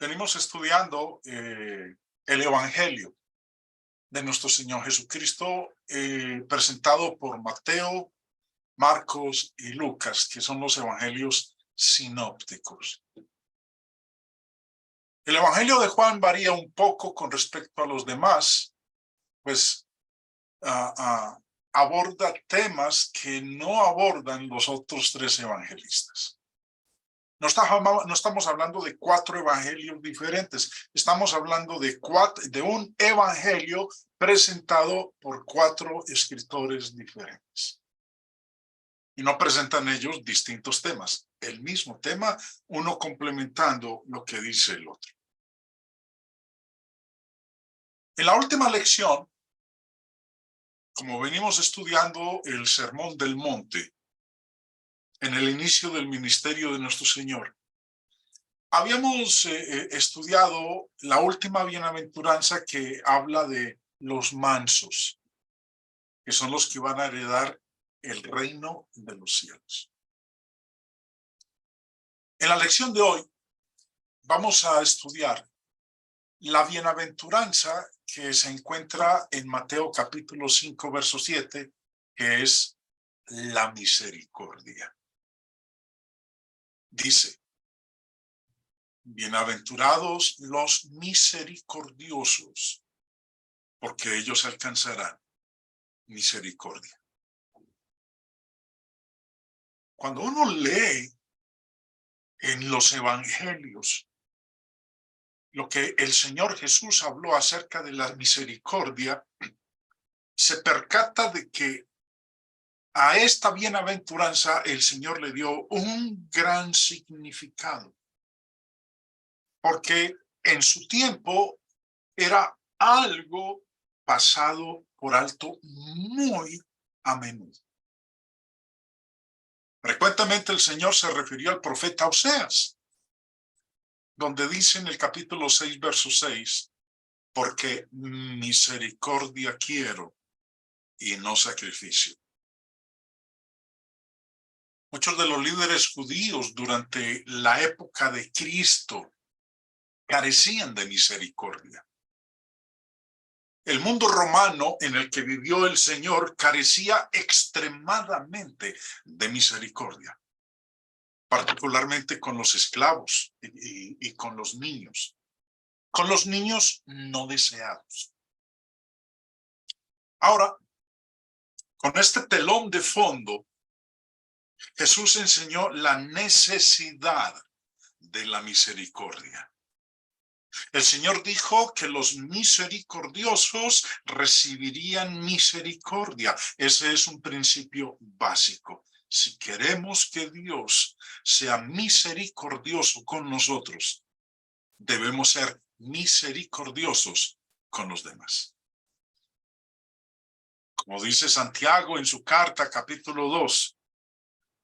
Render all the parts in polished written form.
Venimos estudiando el Evangelio de nuestro Señor Jesucristo, presentado por Mateo, Marcos y Lucas, que son los evangelios sinópticos. El Evangelio de Juan varía un poco con respecto a los demás, pues aborda temas que no abordan los otros tres evangelistas. No estamos hablando de cuatro evangelios diferentes, estamos hablando de un evangelio presentado por cuatro escritores diferentes. Y no presentan ellos distintos temas, el mismo tema, uno complementando lo que dice el otro. En la última lección, como venimos estudiando el Sermón del Monte, en el inicio del ministerio de nuestro Señor, habíamos estudiado la última bienaventuranza que habla de los mansos, que son los que van a heredar el reino de los cielos. En la lección de hoy vamos a estudiar la bienaventuranza que se encuentra en Mateo capítulo 5, verso 7, que es la misericordia. Dice: bienaventurados los misericordiosos, porque ellos alcanzarán misericordia. Cuando uno lee en los evangelios lo que el Señor Jesús habló acerca de la misericordia, se percata de que a esta bienaventuranza el Señor le dio un gran significado, porque en su tiempo era algo pasado por alto muy a menudo. Frecuentemente el Señor se refirió al profeta Oseas, donde dice en el capítulo 6, verso 6, porque misericordia quiero y no sacrificio. Muchos de los líderes judíos durante la época de Cristo carecían de misericordia. El mundo romano en el que vivió el Señor carecía extremadamente de misericordia, particularmente con los esclavos y con los niños no deseados. Ahora, con este telón de fondo, Jesús enseñó la necesidad de la misericordia. El Señor dijo que los misericordiosos recibirían misericordia. Ese es un principio básico. Si queremos que Dios sea misericordioso con nosotros, debemos ser misericordiosos con los demás. Como dice Santiago en su carta, capítulo 2,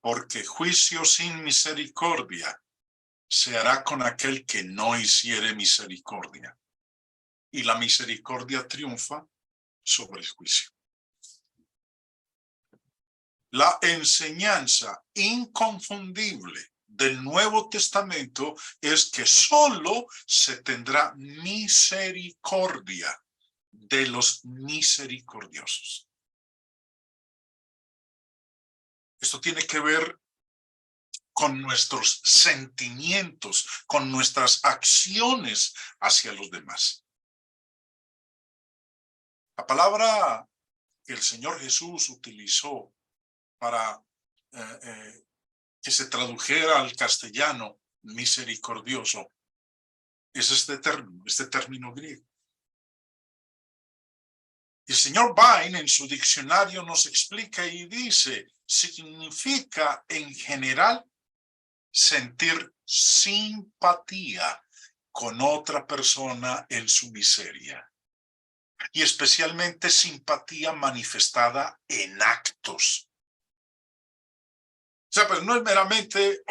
porque juicio sin misericordia se hará con aquel que no hiciere misericordia, y la misericordia triunfa sobre el juicio. La enseñanza inconfundible del Nuevo Testamento es que solo se tendrá misericordia de los misericordiosos. Esto tiene que ver con nuestros sentimientos, con nuestras acciones hacia los demás. La palabra que el Señor Jesús utilizó para que se tradujera al castellano misericordioso es este término griego. El señor Vine en su diccionario nos explica y dice, significa en general sentir simpatía con otra persona en su miseria, y especialmente simpatía manifestada en actos. O sea, pues no es meramente,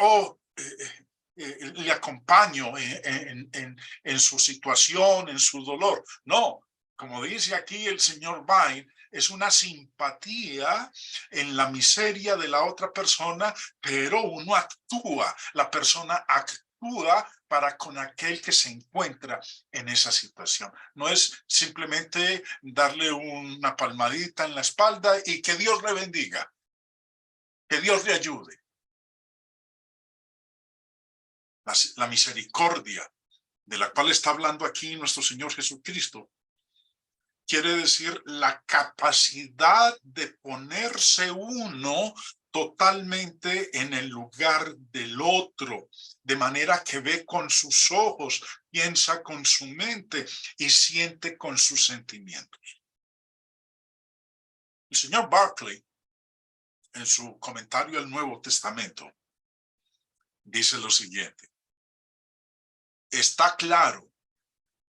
le acompaño en su situación, en su dolor. No, como dice aquí el señor Vine, es una simpatía en la miseria de la otra persona, pero uno actúa, la persona actúa para con aquel que se encuentra en esa situación. No es simplemente darle una palmadita en la espalda y que Dios le bendiga, que Dios le ayude. La misericordia de la cual está hablando aquí nuestro Señor Jesucristo quiere decir la capacidad de ponerse uno totalmente en el lugar del otro, de manera que ve con sus ojos, piensa con su mente y siente con sus sentimientos. El señor Barclay, en su comentario al Nuevo Testamento, dice lo siguiente: está claro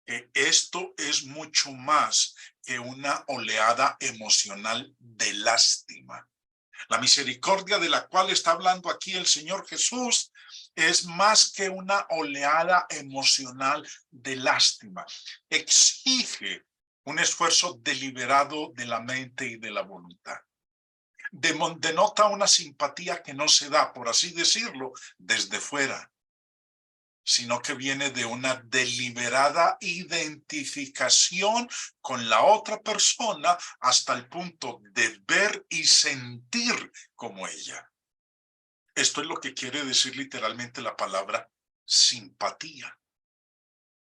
que esto es mucho más que una oleada emocional de lástima. La misericordia de la cual está hablando aquí el Señor Jesús es más que una oleada emocional de lástima. Exige un esfuerzo deliberado de la mente y de la voluntad. Denota una simpatía que no se da, por así decirlo, desde fuera, sino que viene de una deliberada identificación con la otra persona hasta el punto de ver y sentir como ella. Esto es lo que quiere decir literalmente la palabra simpatía.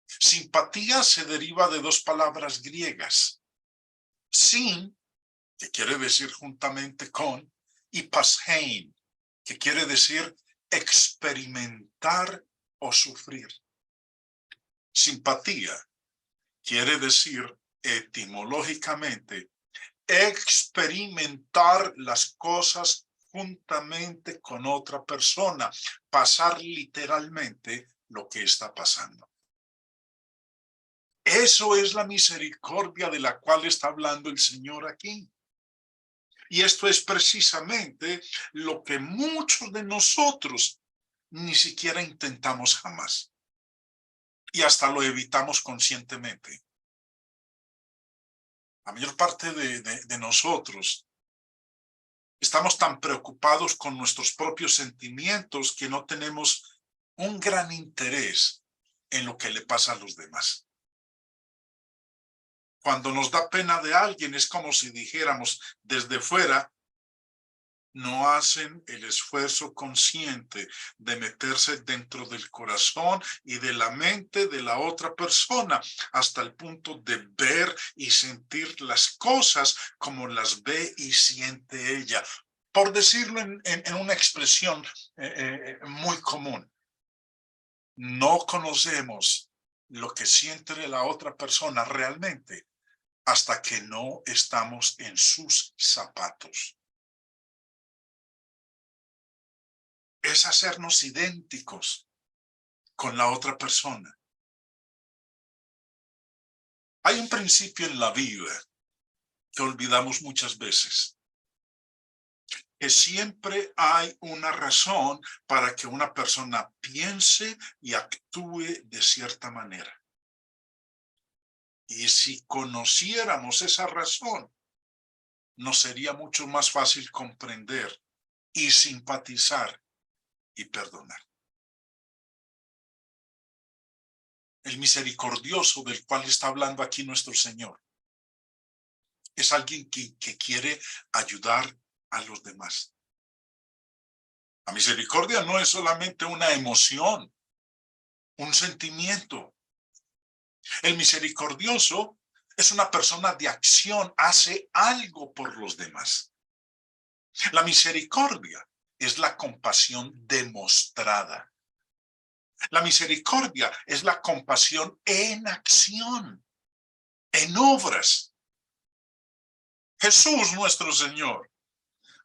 Simpatía se deriva de dos palabras griegas: sin, que quiere decir juntamente con, y pashein, que quiere decir experimentar o sufrir. Simpatía quiere decir etimológicamente experimentar las cosas juntamente con otra persona, pasar literalmente lo que está pasando. Eso es la misericordia de la cual está hablando el Señor aquí. Y esto es precisamente lo que muchos de nosotros ni siquiera intentamos jamás. Y hasta lo evitamos conscientemente. La mayor parte de nosotros estamos tan preocupados con nuestros propios sentimientos que no tenemos un gran interés en lo que le pasa a los demás. Cuando nos da pena de alguien, es como si dijéramos desde fuera: no hacen el esfuerzo consciente de meterse dentro del corazón y de la mente de la otra persona hasta el punto de ver y sentir las cosas como las ve y siente ella. Por decirlo en una expresión muy común, no conocemos lo que siente la otra persona realmente hasta que no estamos en sus zapatos. Es hacernos idénticos con la otra persona. Hay un principio en la Biblia que olvidamos muchas veces: que siempre hay una razón para que una persona piense y actúe de cierta manera. Y si conociéramos esa razón, nos sería mucho más fácil comprender y simpatizar y perdonar. El misericordioso del cual está hablando aquí nuestro Señor es alguien que quiere ayudar a los demás. La misericordia no es solamente una emoción, un sentimiento. El misericordioso es una persona de acción, hace algo por los demás. La misericordia es la compasión demostrada. La misericordia es la compasión en acción, en obras. Jesús, nuestro Señor,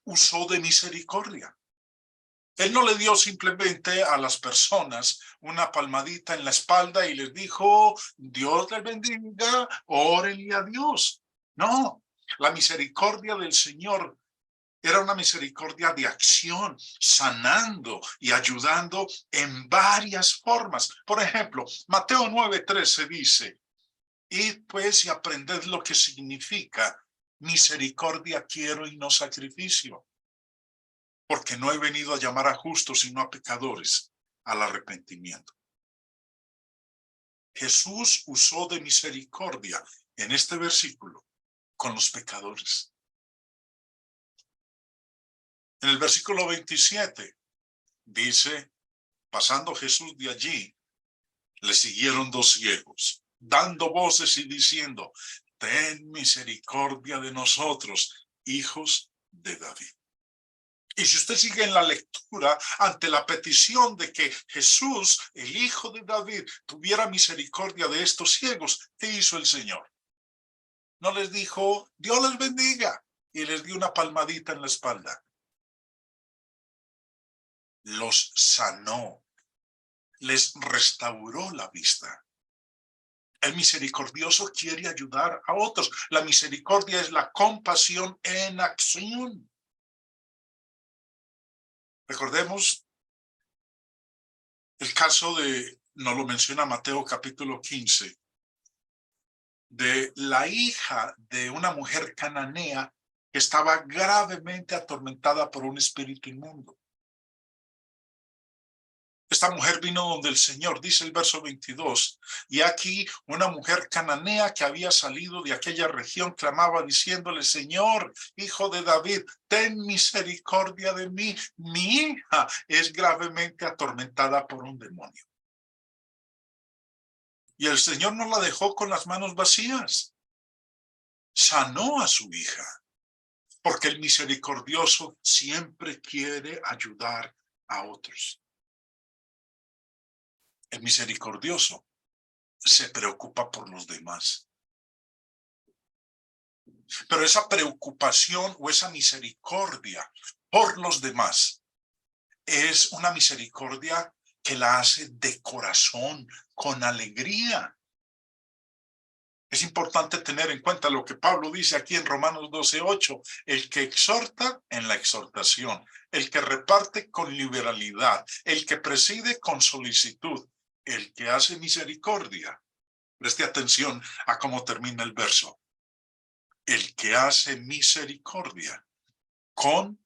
usó de misericordia. Él no le dio simplemente a las personas una palmadita en la espalda y les dijo: Dios les bendiga, órenle a Dios. No, la misericordia del Señor era una misericordia de acción, sanando y ayudando en varias formas. Por ejemplo, Mateo 9:13 dice: id pues y aprended lo que significa misericordia quiero y no sacrificio. Porque no he venido a llamar a justos, sino a pecadores, al arrepentimiento. Jesús usó de misericordia en este versículo con los pecadores. En el versículo 27 dice, pasando Jesús de allí, le siguieron dos ciegos, dando voces y diciendo, ten misericordia de nosotros, hijos de David. Y si usted sigue en la lectura, ante la petición de que Jesús, el hijo de David, tuviera misericordia de estos ciegos, ¿qué hizo el Señor? No les dijo, Dios les bendiga, y les dio una palmadita en la espalda. Los sanó, les restauró la vista. El misericordioso quiere ayudar a otros. La misericordia es la compasión en acción. Recordemos el caso de, nos lo menciona Mateo capítulo 15, de la hija de una mujer cananea que estaba gravemente atormentada por un espíritu inmundo. Esta mujer vino donde el Señor, dice el verso 22, y aquí una mujer cananea que había salido de aquella región clamaba diciéndole, Señor, hijo de David, ten misericordia de mí. Mi hija es gravemente atormentada por un demonio. Y el Señor no la dejó con las manos vacías. Sanó a su hija, porque el misericordioso siempre quiere ayudar a otros. El misericordioso se preocupa por los demás. Pero esa preocupación o esa misericordia por los demás es una misericordia que la hace de corazón, con alegría. Es importante tener en cuenta lo que Pablo dice aquí en Romanos 12:8, el que exhorta en la exhortación, el que reparte con liberalidad, el que preside con solicitud, el que hace misericordia. Preste atención a cómo termina el verso. El que hace misericordia con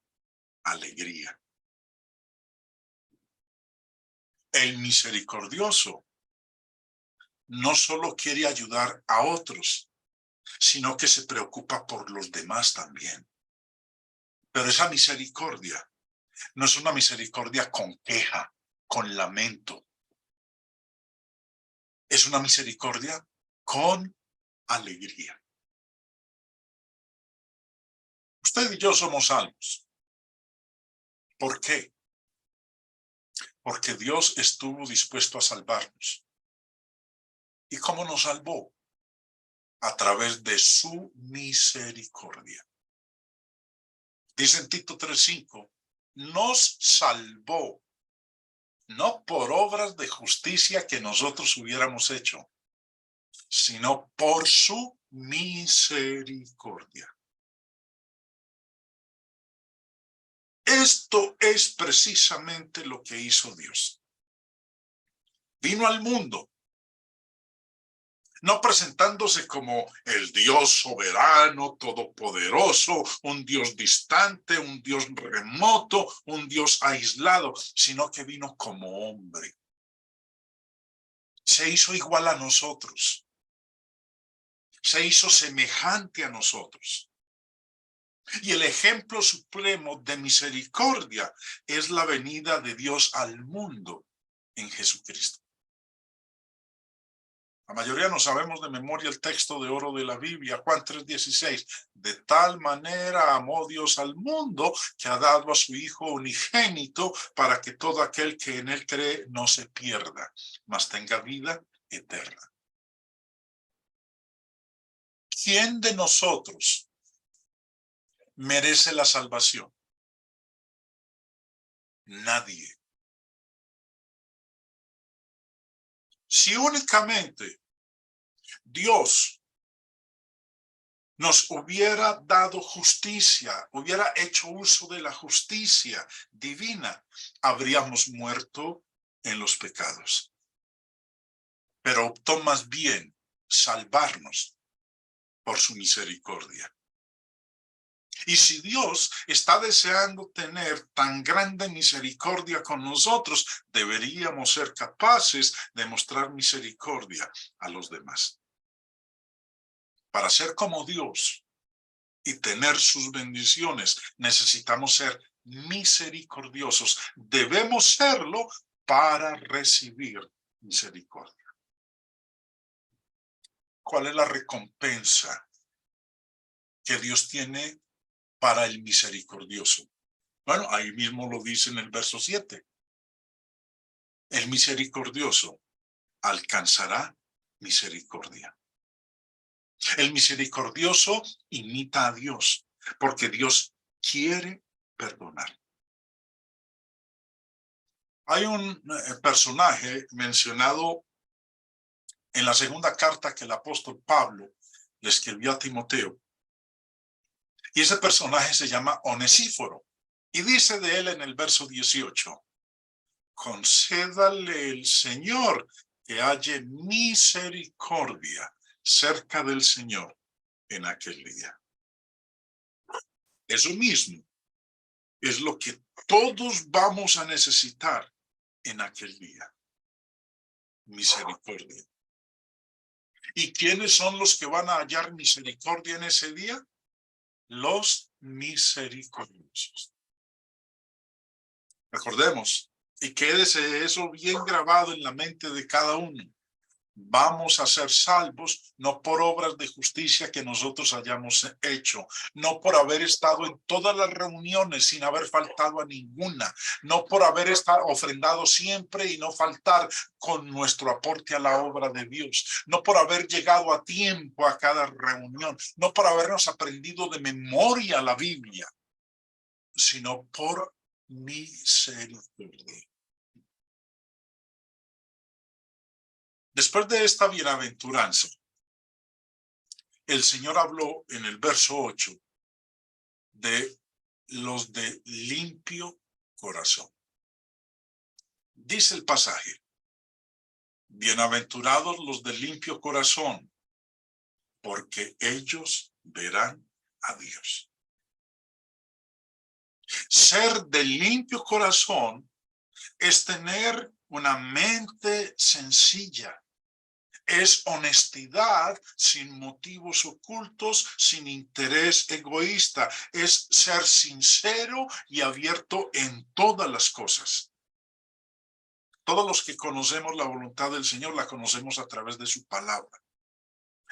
alegría. El misericordioso no solo quiere ayudar a otros, sino que se preocupa por los demás también. Pero esa misericordia no es una misericordia con queja, con lamento. Es una misericordia con alegría. Usted y yo somos salvos. ¿Por qué? Porque Dios estuvo dispuesto a salvarnos. ¿Y cómo nos salvó? A través de su misericordia. Dice en Tito 3:5, nos salvó, no por obras de justicia que nosotros hubiéramos hecho, sino por su misericordia. Esto es precisamente lo que hizo Dios. Vino al mundo, no presentándose como el Dios soberano, todopoderoso, un Dios distante, un Dios remoto, un Dios aislado, sino que vino como hombre. Se hizo igual a nosotros. Se hizo semejante a nosotros. Y el ejemplo supremo de misericordia es la venida de Dios al mundo en Jesucristo. La mayoría no sabemos de memoria el texto de oro de la Biblia, Juan 3:16. De tal manera amó Dios al mundo que ha dado a su Hijo unigénito para que todo aquel que en él cree no se pierda, mas tenga vida eterna. ¿Quién de nosotros merece la salvación? Nadie. Si únicamente Dios nos hubiera dado justicia, hubiera hecho uso de la justicia divina, habríamos muerto en los pecados. Pero optó más bien salvarnos por su misericordia. Y si Dios está deseando tener tan grande misericordia con nosotros, deberíamos ser capaces de mostrar misericordia a los demás. Para ser como Dios y tener sus bendiciones, necesitamos ser misericordiosos. Debemos serlo para recibir misericordia. ¿Cuál es la recompensa que Dios tiene para el misericordioso? Bueno, ahí mismo lo dice en el verso 7. El misericordioso alcanzará misericordia. El misericordioso imita a Dios, porque Dios quiere perdonar. Hay un personaje mencionado en la segunda carta que el apóstol Pablo le escribió a Timoteo. Y ese personaje se llama Onesíforo. Y dice de él en el verso 18, concédale el Señor que halle misericordia cerca del Señor en aquel día. Eso mismo es lo que todos vamos a necesitar en aquel día. Misericordia. ¿Y quiénes son los que van a hallar misericordia en ese día? Los misericordiosos. Recordemos, y quédese eso bien grabado en la mente de cada uno. Vamos a ser salvos no por obras de justicia que nosotros hayamos hecho, no por haber estado en todas las reuniones sin haber faltado a ninguna, no por haber estado ofrendado siempre y no faltar con nuestro aporte a la obra de Dios, no por haber llegado a tiempo a cada reunión, no por habernos aprendido de memoria la Biblia, sino por misericordia. Después de esta bienaventuranza, el Señor habló en el verso 8 de los de limpio corazón. Dice el pasaje, bienaventurados los de limpio corazón, porque ellos verán a Dios. Ser de limpio corazón es tener una mente sencilla. Es honestidad sin motivos ocultos, sin interés egoísta. Es ser sincero y abierto en todas las cosas. Todos los que conocemos la voluntad del Señor la conocemos a través de su palabra.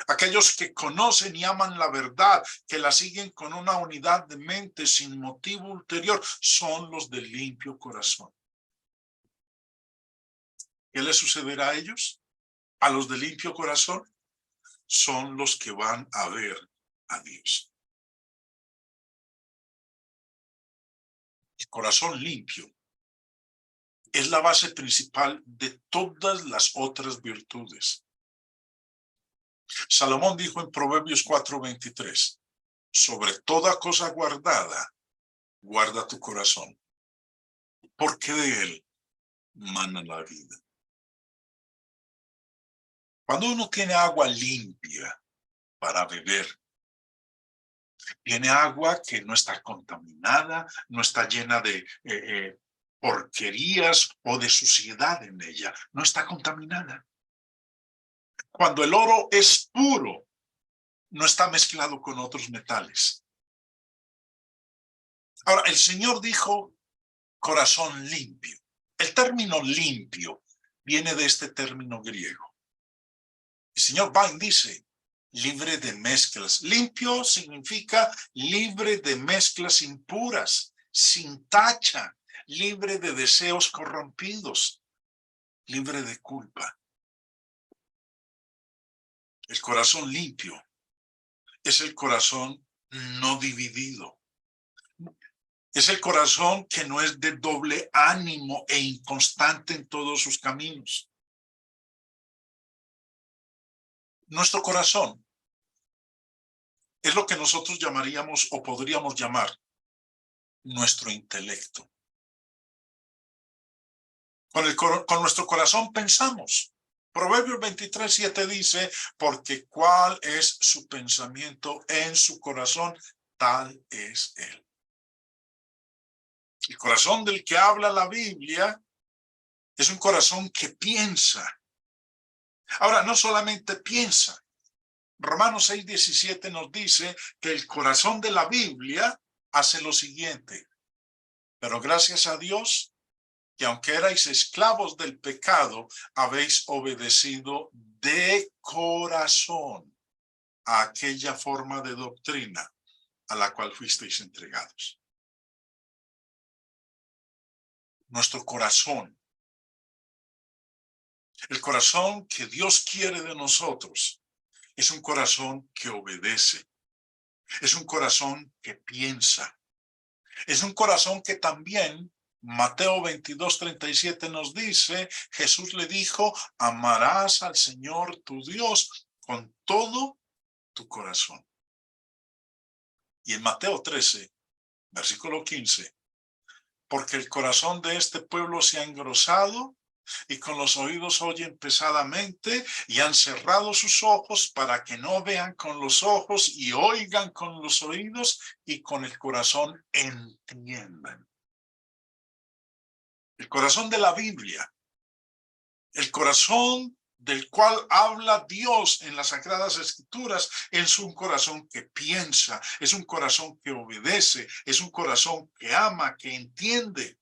Aquellos que conocen y aman la verdad, que la siguen con una unidad de mente sin motivo ulterior, son los de limpio corazón. ¿Qué les sucederá a ellos? A los de limpio corazón son los que van a ver a Dios. El corazón limpio es la base principal de todas las otras virtudes. Salomón dijo en Proverbios 4:23, sobre toda cosa guardada, guarda tu corazón, porque de él mana la vida. Cuando uno tiene agua limpia para beber, tiene agua que no está contaminada, no está llena de porquerías o de suciedad en ella, no está contaminada. Cuando el oro es puro, no está mezclado con otros metales. Ahora, el Señor dijo corazón limpio. El término limpio viene de este término griego. El señor Vine dice, libre de mezclas. Limpio significa libre de mezclas impuras, sin tacha, libre de deseos corrompidos, libre de culpa. El corazón limpio es el corazón no dividido. Es el corazón que no es de doble ánimo e inconstante en todos sus caminos. Nuestro corazón es lo que nosotros llamaríamos o podríamos llamar nuestro intelecto. Con nuestro corazón pensamos. Proverbios 23:7 dice, porque cuál es su pensamiento en su corazón, tal es Él. El corazón del que habla la Biblia es un corazón que piensa. Ahora, no solamente piensa. Romanos 6:17 nos dice que el corazón de la Biblia hace lo siguiente. Pero gracias a Dios, que aunque erais esclavos del pecado, habéis obedecido de corazón a aquella forma de doctrina a la cual fuisteis entregados. Nuestro corazón, el corazón que Dios quiere de nosotros, es un corazón que obedece, es un corazón que piensa, es un corazón que también, Mateo 22:37 nos dice, Jesús le dijo, amarás al Señor tu Dios con todo tu corazón. Y en Mateo 13, versículo 15, porque el corazón de este pueblo se ha engrosado y con los oídos oyen pesadamente y han cerrado sus ojos para que no vean con los ojos y oigan con los oídos y con el corazón entiendan. El corazón de la Biblia, el corazón del cual habla Dios en las Sagradas Escrituras, es un corazón que piensa, es un corazón que obedece, es un corazón que ama, que entiende.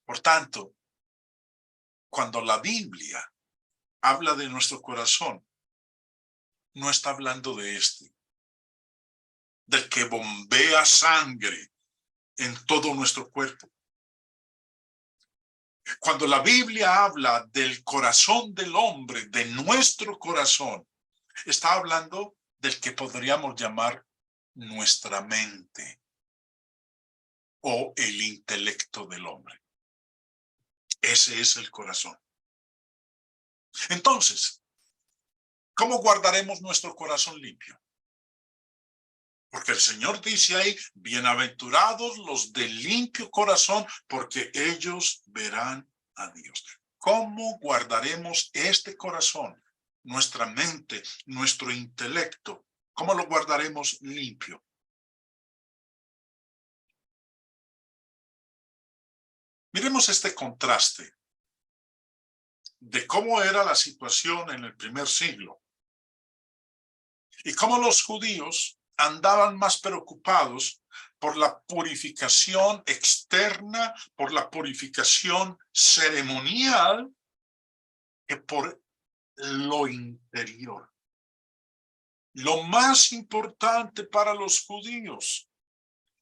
Por tanto, cuando la Biblia habla de nuestro corazón, no está hablando de del que bombea sangre en todo nuestro cuerpo. Cuando la Biblia habla del corazón del hombre, de nuestro corazón, está hablando del que podríamos llamar nuestra mente o el intelecto del hombre. Ese es el corazón. Entonces, ¿cómo guardaremos nuestro corazón limpio? Porque el Señor dice ahí, bienaventurados los de limpio corazón, porque ellos verán a Dios. ¿Cómo guardaremos este corazón, nuestra mente, nuestro intelecto? ¿Cómo lo guardaremos limpio? Miremos este contraste de cómo era la situación en el primer siglo y cómo los judíos andaban más preocupados por la purificación externa, por la purificación ceremonial, que por lo interior. Lo más importante para los judíos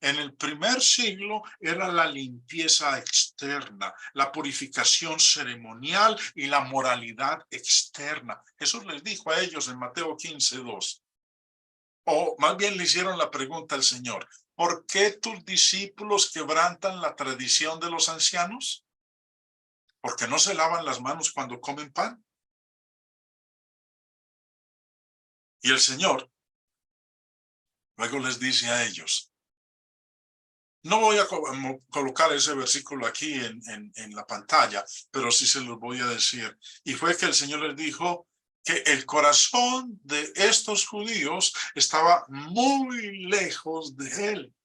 en el primer siglo era la limpieza externa, la purificación ceremonial y la moralidad externa. Jesús les dijo a ellos en Mateo 15:2. O más bien le hicieron la pregunta al Señor, ¿por qué tus discípulos quebrantan la tradición de los ancianos? ¿Porque no se lavan las manos cuando comen pan? Y el Señor luego les dice a ellos, no voy a colocar ese versículo aquí en la pantalla, pero sí se los voy a decir. Y fue que el Señor les dijo que el corazón de estos judíos estaba muy lejos de Él.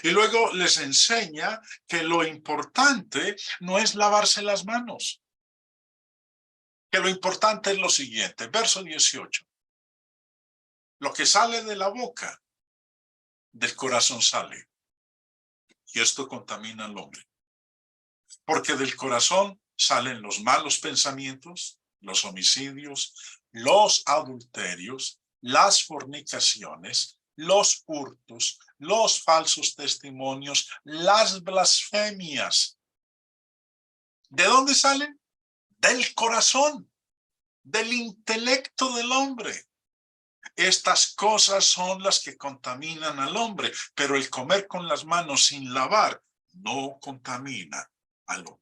Y luego les enseña que lo importante no es lavarse las manos, que lo importante es lo siguiente, verso 18. Lo que sale de la boca, del corazón sale. Y esto contamina al hombre. Porque del corazón salen los malos pensamientos, los homicidios, los adulterios, las fornicaciones, los hurtos, los falsos testimonios, las blasfemias. ¿De dónde salen? Del corazón, del intelecto del hombre. Estas cosas son las que contaminan al hombre, pero el comer con las manos sin lavar no contamina al hombre.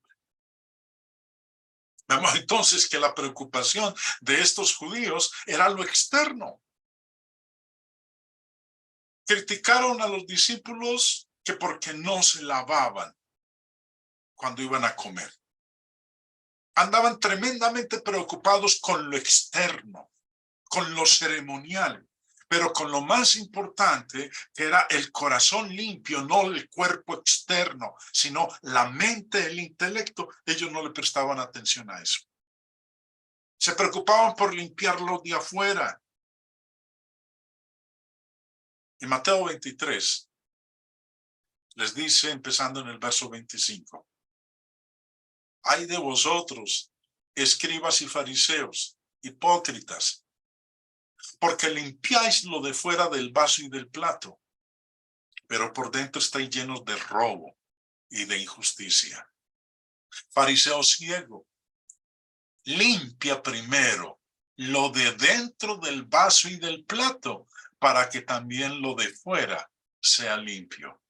Vemos entonces que la preocupación de estos judíos era lo externo. Criticaron a los discípulos que porque no se lavaban cuando iban a comer. Andaban tremendamente preocupados con lo externo, con lo ceremonial, pero con lo más importante, que era el corazón limpio, no el cuerpo externo, sino la mente, el intelecto. Ellos no le prestaban atención a eso. Se preocupaban por limpiarlo de afuera. En Mateo 23 les dice, empezando en el verso 25, ay de vosotros, escribas y fariseos, hipócritas, porque limpiáis lo de fuera del vaso y del plato, pero por dentro estáis llenos de robo y de injusticia. Fariseo ciego, limpia primero lo de dentro del vaso y del plato, para que también lo de fuera sea limpio.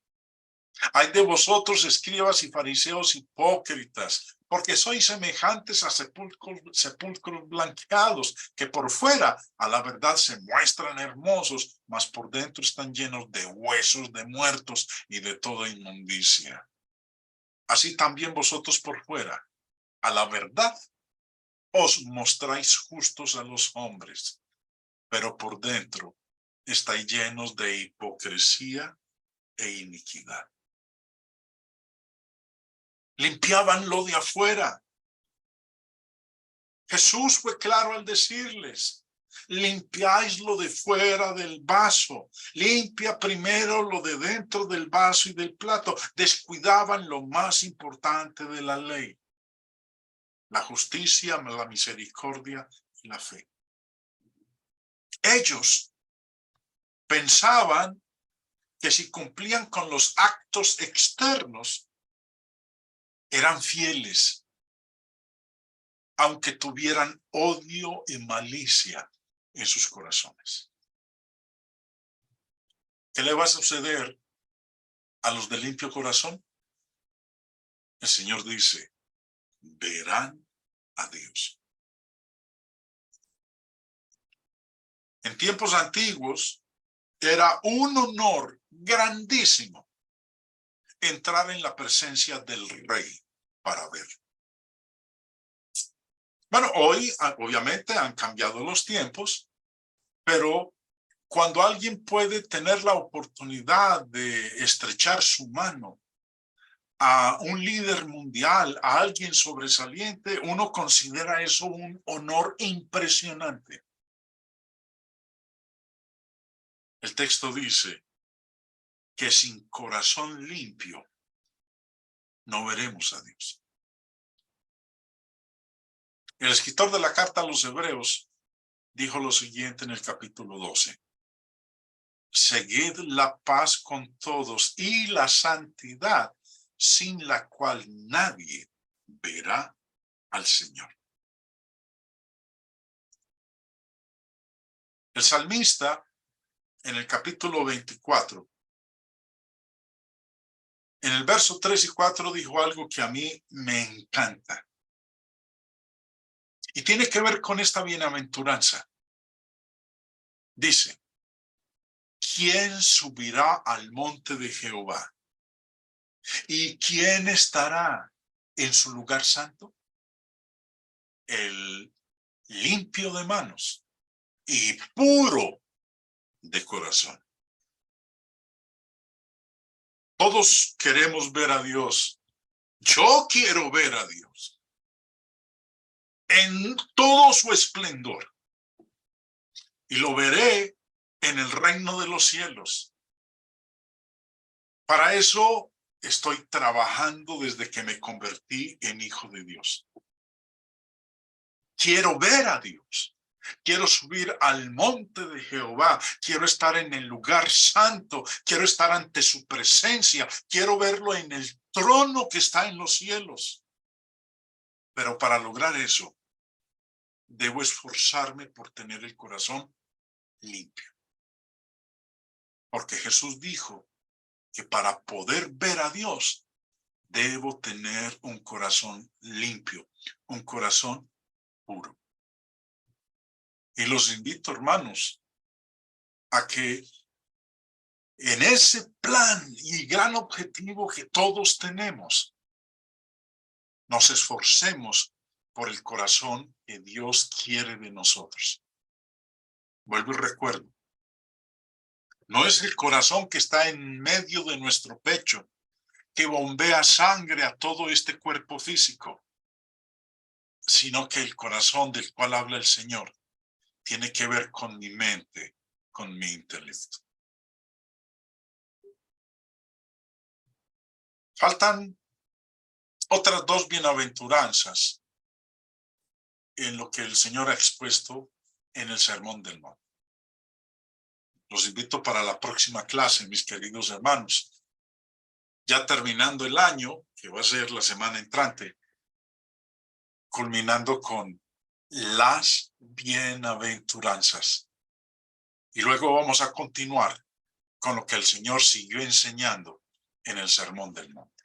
Hay de vosotros, escribas y fariseos hipócritas, porque sois semejantes a sepulcros blanqueados, que por fuera a la verdad se muestran hermosos, mas por dentro están llenos de huesos de muertos y de toda inmundicia. Así también vosotros por fuera, a la verdad, os mostráis justos a los hombres, pero por dentro estáis llenos de hipocresía e iniquidad. Limpiaban lo de afuera. Jesús fue claro al decirles, limpiáis lo de fuera del vaso, limpia primero lo de dentro del vaso y del plato. Descuidaban lo más importante de la ley, la justicia, la misericordia y la fe. Ellos pensaban que si cumplían con los actos externos, eran fieles, aunque tuvieran odio y malicia en sus corazones. ¿Qué le va a suceder a los de limpio corazón? El Señor dice, verán a Dios. En tiempos antiguos, era un honor grandísimo entrar en la presencia del rey para ver. Bueno, hoy obviamente han cambiado los tiempos, pero cuando alguien puede tener la oportunidad de estrechar su mano a un líder mundial, a alguien sobresaliente, uno considera eso un honor impresionante. El texto dice que sin corazón limpio no veremos a Dios. El escritor de la carta a los Hebreos dijo lo siguiente en el capítulo 12. Seguid la paz con todos y la santidad, sin la cual nadie verá al Señor. El salmista, en el capítulo 24, en el verso 3 y 4 dijo algo que a mí me encanta. Y tiene que ver con esta bienaventuranza. Dice, ¿quién subirá al monte de Jehová? ¿Y quién estará en su lugar santo? El limpio de manos y puro de corazón. Todos queremos ver a Dios. Yo quiero ver a Dios en todo su esplendor. Y lo veré en el reino de los cielos. Para eso estoy trabajando desde que me convertí en hijo de Dios. Quiero ver a Dios. Quiero subir al monte de Jehová. Quiero estar en el lugar santo. Quiero estar ante su presencia. Quiero verlo en el trono que está en los cielos. Pero para lograr eso, debo esforzarme por tener el corazón limpio. Porque Jesús dijo que para poder ver a Dios, debo tener un corazón limpio, un corazón puro. Y los invito, hermanos, a que en ese plan y gran objetivo que todos tenemos, nos esforcemos por el corazón que Dios quiere de nosotros. Vuelvo y recuerdo, No es el corazón que está en medio de nuestro pecho, que bombea sangre a todo este cuerpo físico, sino que el corazón del cual habla el Señor tiene que ver con mi mente, con mi intelecto. Faltan otras dos bienaventuranzas en lo que el Señor ha expuesto en el Sermón del Monte. Los invito para la próxima clase, mis queridos hermanos. Ya terminando el año, que va a ser la semana entrante, culminando con las bienaventuranzas. Y luego vamos a continuar con lo que el Señor siguió enseñando en el Sermón del Monte.